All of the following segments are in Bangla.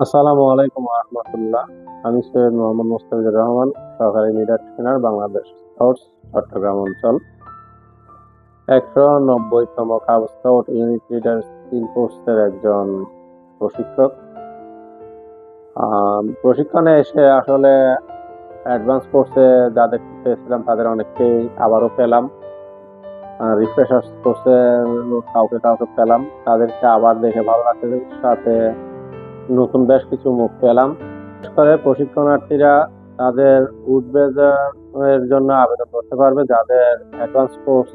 আসসালামু আলাইকুম রহমতুল্লাহ। আমি সৈয়দ মোহাম্মদ মুস্তাফিজুর রহমান, সহকারী leader trainer, Bangladesh scouts Chattogram অঞ্চল। 190তম cub scout unit leader skill কোর্সের একজন প্রশিক্ষক। প্রশিক্ষণে এসে আসলে অ্যাডভান্স কোর্সে যাদের পেয়েছিলাম তাদের অনেককেই আবারও পেলাম। রিফ্রেশার্স কোর্সে কাউকে কাউকে পেলাম, তাদেরকে আবার দেখে ভালো লাগছে। সাথে নতুন বেশ কিছু মুখ পেলাম। বিশেষ করে প্রশিক্ষণার্থীরা তাদের উডবেজার এর জন্য আবেদন করতে পারবে যাদের অ্যাডভান্স কোর্স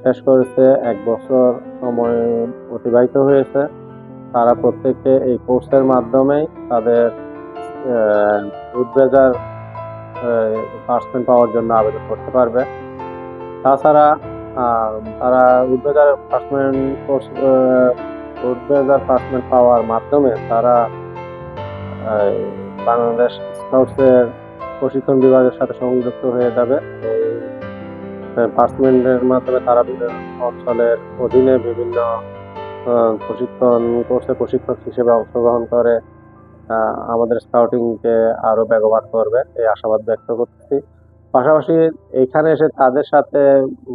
শেষ করেছে, 1 বছর সময় অতিবাহিত হয়েছে। তারা প্রত্যেকে এই কোর্সের মাধ্যমেই তাদের উডবেজার পার্সেন্ট পাওয়ার জন্য আবেদন করতে পারবে। তাছাড়া তারা উডবেজার পার্সেন্ট কোর্স উডবেজার পার্সেন্ট পাওয়ার মাধ্যমে তারা বাংলাদেশ স্কাউটসের প্রশিক্ষণ বিভাগের সাথে সংযুক্ত হয়ে যাবে। এই পার্সমেন্টের মাধ্যমে তারা বিভিন্ন অঞ্চলের অধীনে বিভিন্ন প্রশিক্ষণ কোর্সে প্রশিক্ষক হিসেবে অংশগ্রহণ করে আমাদের স্কাউটিংকে আরো বেগবান করবে, এই আশাবাদ ব্যক্ত করতেছি। পাশাপাশি এইখানে এসে তাদের সাথে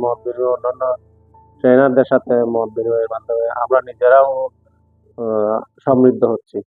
মত বিনিময়, অন্যান্য ট্রেনারদের সাথে মত বিনিময়ের মাধ্যমে আমরা নিজেরাও সমৃদ্ধ হচ্ছি।